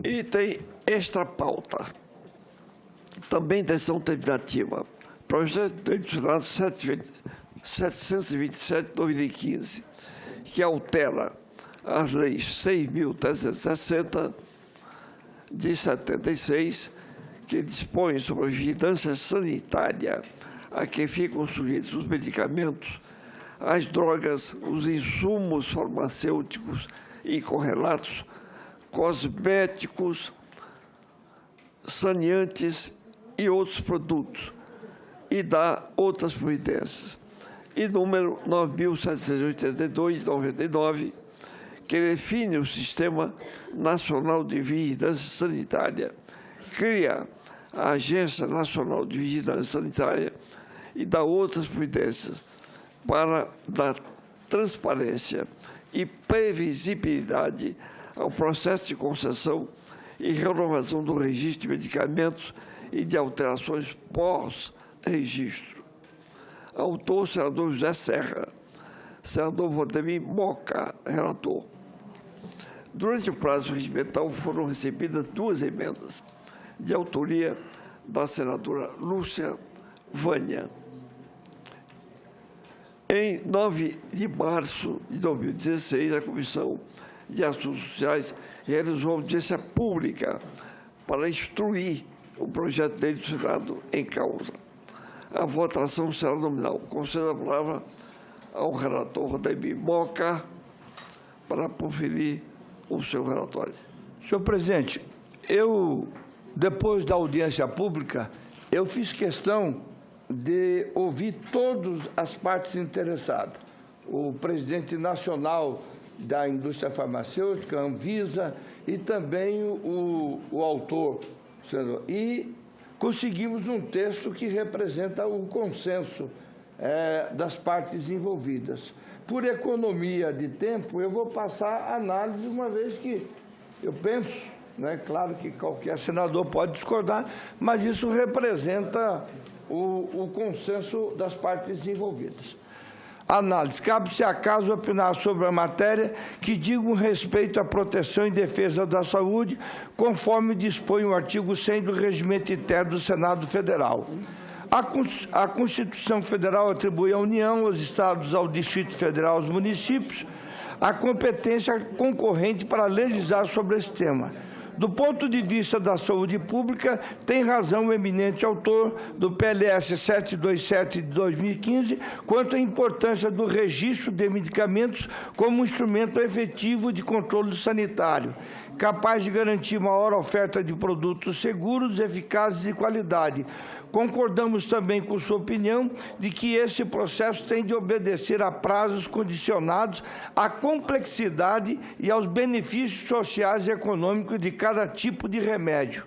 E tem extra pauta. Também decisão terminativa. Projeto de lei do Senado 727/2015, que altera as leis 6.360 de 76, que dispõe sobre a vigilância sanitária a que ficam sujeitos os medicamentos, as drogas, os insumos farmacêuticos e correlatos, cosméticos, saneantes e outros produtos, e dá outras providências. E número 9.782/99, que define o Sistema Nacional de Vigilância Sanitária, cria a Agência Nacional de Vigilância Sanitária e dá outras providências para dar transparência e previsibilidade ao processo de concessão e renovação do registro de medicamentos e de alterações pós-registro. Autor, senador José Serra. Senador Valdemir Moca, relator. Durante o prazo regimental foram recebidas 2 emendas, de autoria da senadora Lúcia Vânia. Em 9 de março de 2016, a Comissão de Assuntos Sociais realizou audiência pública para instruir o projeto de lei do Senado em causa. A votação será nominal. Concedo a palavra ao relator Valdemir Moca para proferir o seu relatório. Senhor presidente, depois da audiência pública, eu fiz questão de ouvir todas as partes interessadas. O presidente nacional da indústria farmacêutica, Anvisa, e também o autor, senador. E conseguimos um texto que representa o consenso das partes envolvidas. Por economia de tempo, eu vou passar a análise, uma vez que eu penso, né, claro que qualquer senador pode discordar, mas isso representa o consenso das partes envolvidas. Análise. Cabe-se acaso opinar sobre a matéria que digam respeito à proteção e defesa da saúde, conforme dispõe o artigo 100 do Regimento Interno do Senado Federal. A Constituição Federal atribui à União, aos Estados, ao Distrito Federal, aos municípios, a competência concorrente para legislar sobre esse tema. Do ponto de vista da saúde pública, tem razão o eminente autor do PLS 727 de 2015 quanto à importância do registro de medicamentos como um instrumento efetivo de controle sanitário, capaz de garantir maior oferta de produtos seguros, eficazes e de qualidade. Concordamos também com sua opinião de que esse processo tem de obedecer a prazos condicionados à complexidade e aos benefícios sociais e econômicos de cada tipo de remédio.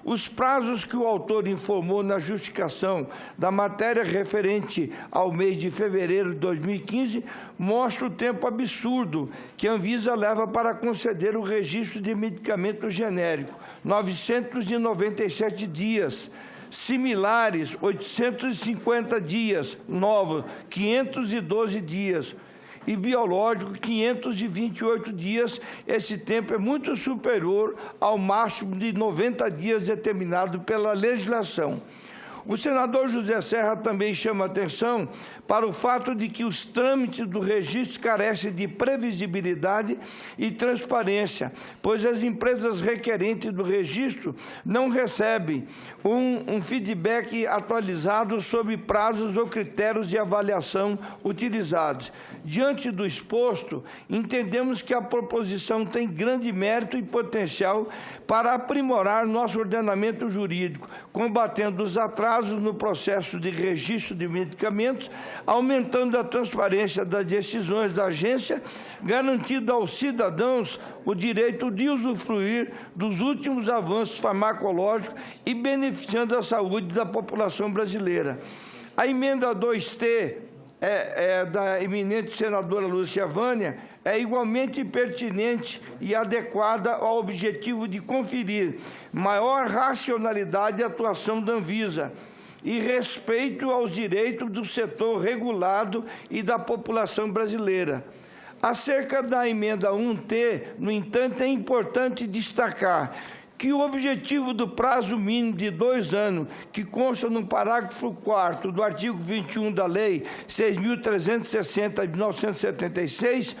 Os prazos que o autor informou na justificação da matéria referente ao mês de fevereiro de 2015 mostram o tempo absurdo que a Anvisa leva para conceder o registro de medicamento genérico, 997 dias. Similares, 850 dias, novos, 512 dias, e biológico, 528 dias. Esse tempo é muito superior ao máximo de 90 dias determinado pela legislação. O senador José Serra também chama atenção para o fato de que os trâmites do registro carecem de previsibilidade e transparência, pois as empresas requerentes do registro não recebem um feedback atualizado sobre prazos ou critérios de avaliação utilizados. Diante do exposto, entendemos que a proposição tem grande mérito e potencial para aprimorar nosso ordenamento jurídico, combatendo os atrasos no processo de registro de medicamentos, aumentando a transparência das decisões da agência, garantindo aos cidadãos o direito de usufruir dos últimos avanços farmacológicos e beneficiando a saúde da população brasileira. A emenda 2T da eminente senadora Lúcia Vânia é igualmente pertinente e adequada ao objetivo de conferir maior racionalidade e atuação da Anvisa e respeito aos direitos do setor regulado e da população brasileira. Acerca da emenda 1T, no entanto, é importante destacar que o objetivo do prazo mínimo de 2 anos, que consta no parágrafo 4º do artigo 21 da Lei 6.360 de 1976,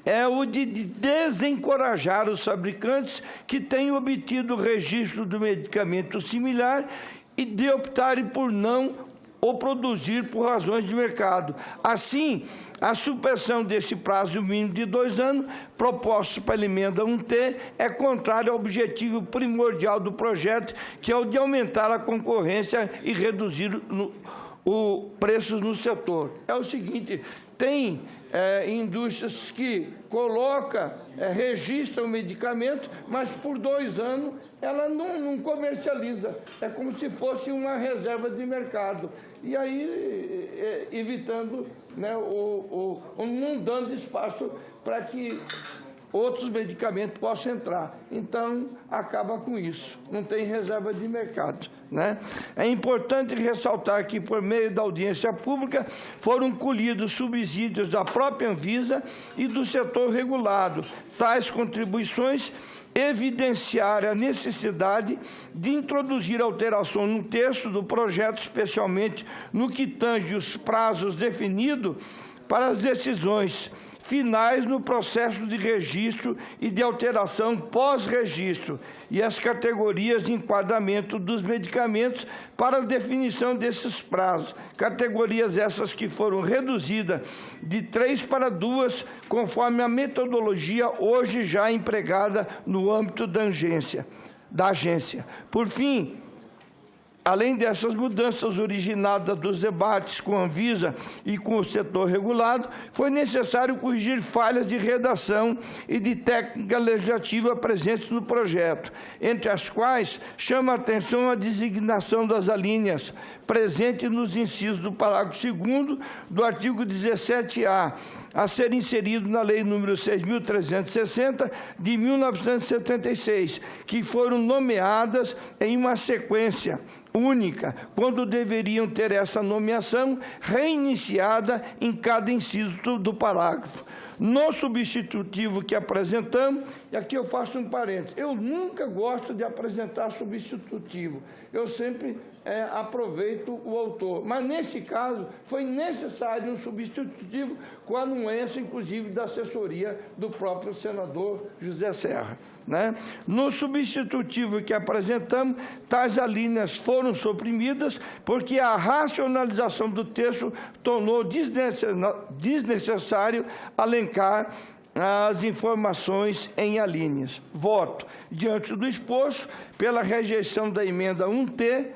é o de desencorajar os fabricantes que tenham obtido o registro do medicamento similar e de optarem por não ou produzir por razões de mercado. Assim, a supressão desse prazo mínimo de 2 anos, proposto para a emenda 1T, é contrário ao objetivo primordial do projeto, que é o de aumentar a concorrência e reduzir o preço no setor. É o seguinte, tem indústrias que registram o medicamento, mas por 2 anos ela não comercializa. É como se fosse uma reserva de mercado. E aí, evitando, né, não dando espaço para que outros medicamentos possam entrar. Então, acaba com isso. Não tem reserva de mercado, né? É importante ressaltar que, por meio da audiência pública, foram colhidos subsídios da própria Anvisa e do setor regulado. Tais contribuições evidenciaram a necessidade de introduzir alteração no texto do projeto, especialmente no que tange os prazos definidos para as decisões finais no processo de registro e de alteração pós-registro e as categorias de enquadramento dos medicamentos para a definição desses prazos. Categorias essas que foram reduzidas de 3 para 2, conforme a metodologia hoje já empregada no âmbito da agência. Por fim, além dessas mudanças originadas dos debates com a Anvisa e com o setor regulado, foi necessário corrigir falhas de redação e de técnica legislativa presentes no projeto, entre as quais chama a atenção a designação das alíneas presente nos incisos do parágrafo 2º do artigo 17A, a ser inserido na Lei nº 6.360, de 1976, que foram nomeadas em uma sequência única, quando deveriam ter essa nomeação reiniciada em cada inciso do parágrafo. No substitutivo que apresentamos, e aqui eu faço um parênteses, eu nunca gosto de apresentar substitutivo, eu sempre aproveito o autor, mas nesse caso foi necessário um substitutivo com a anuência, inclusive, da assessoria do próprio senador José Serra, né? No substitutivo que apresentamos, tais alíneas foram suprimidas porque a racionalização do texto tornou desnecessário alencar as informações em alíneas. Voto, diante do exposto, pela rejeição da emenda 1T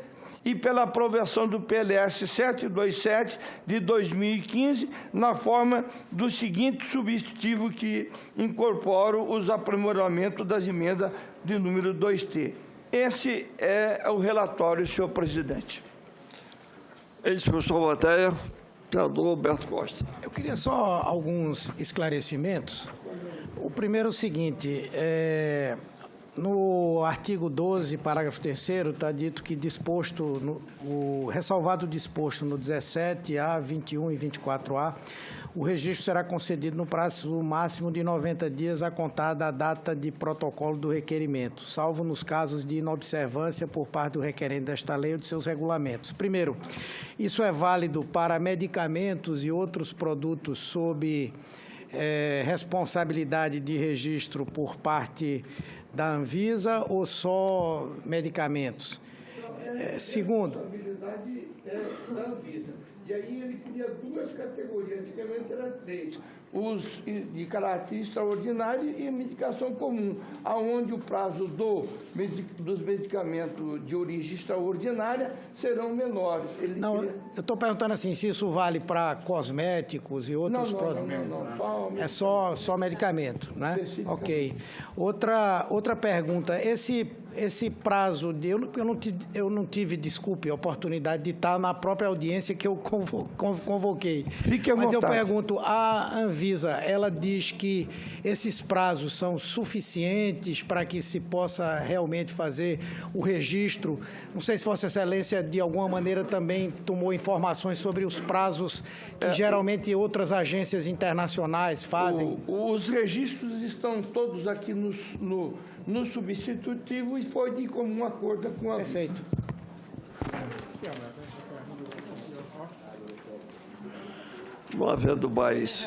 e pela aprovação do PLS 727 de 2015, na forma do seguinte substitutivo que incorpora os aprimoramentos das emendas de número 2T. Esse é o relatório, senhor presidente. Em discussão a matéria, senador Alberto Costa. Eu queria só alguns esclarecimentos. O primeiro é o seguinte, no artigo 12, parágrafo 3º, está dito que o ressalvado disposto no 17A, 21 e 24A, o registro será concedido no prazo máximo de 90 dias a contar da data de protocolo do requerimento, salvo nos casos de inobservância por parte do requerente desta lei ou de seus regulamentos. Primeiro, isso é válido para medicamentos e outros produtos sob responsabilidade de registro por parte da Anvisa ou só medicamentos? Segundo... A responsabilidade é da Anvisa. E aí ele cria 2 categorias, antigamente eram 3. Os de caráter extraordinário e medicação comum, aonde o prazo dos medicamentos de origem extraordinária serão menores. Eu estou perguntando assim, se isso vale para cosméticos e outros produtos. Não. Só medicamento, né? Ok. Outra pergunta, esse prazo, eu não tive, desculpe, a oportunidade de estar na própria audiência que eu convoquei. Fique à vontade. Mas eu pergunto, a Anvisa Anvisa, ela diz que esses prazos são suficientes para que se possa realmente fazer o registro. Não sei se Vossa Excelência, de alguma maneira, também tomou informações sobre os prazos que geralmente outras agências internacionais fazem. Os registros estão todos aqui no substitutivo e foi de comum acordo com a... Perfeito. Não havendo mais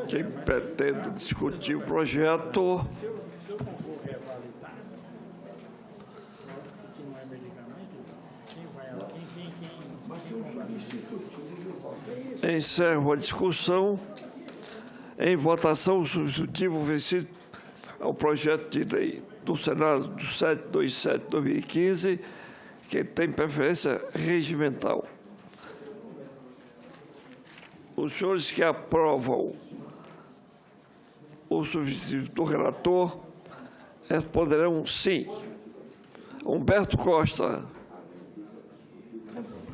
quem pretende discutir o projeto, encerro a discussão. Em votação, o substitutivo vencido ao projeto de lei do Senado do 727/2015, que tem preferência regimental. Os senhores que aprovam o substitutivo do relator responderão sim. Humberto Costa.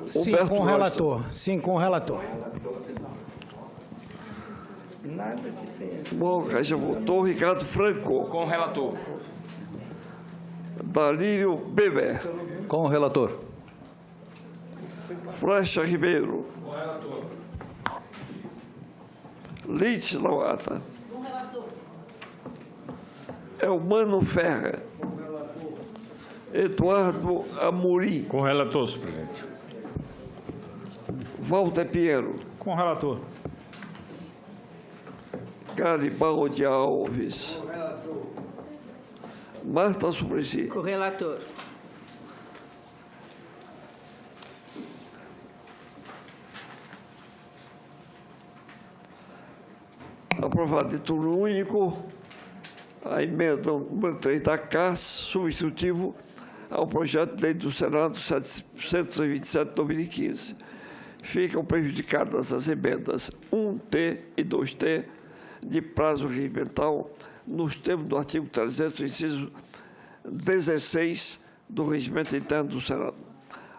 Sim, Humberto com o Costa. relator. Sim, com o relator. Moca já votou. Ricardo Franco. Com o relator. Dalírio Beber. Com o relator. Flecha Ribeiro. Lites Lawata. Elmano Ferra. Eduardo Amorim. Com o relator, senhor presidente. Walter Pinheiro. Com o relator. Garibaldi Alves. Marta Suplicy. Com o relator. Aprovado de turno único, a emenda número 3 da CAS, substitutivo ao projeto de lei do Senado 727/2015. Ficam prejudicadas as emendas 1T e 2T de prazo regimental nos termos do artigo 300, inciso 16 do Regimento Interno do Senado.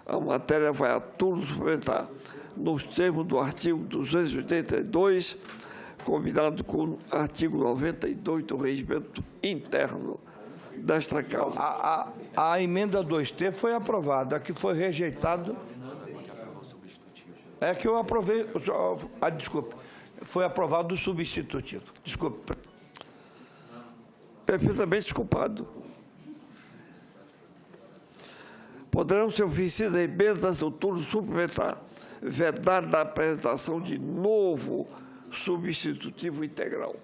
A matéria vai a turno suplementar nos termos do artigo 282, combinado com o artigo 92 do Regimento Interno desta Casa. A emenda 2T foi aprovada, a que foi rejeitada... É que eu aprovei... desculpa. Foi aprovado o substitutivo. Desculpa. Perfeitamente desculpado. Poderão ser oferecidas emendas do turno suplementar, vedada a apresentação de novo substitutivo integral.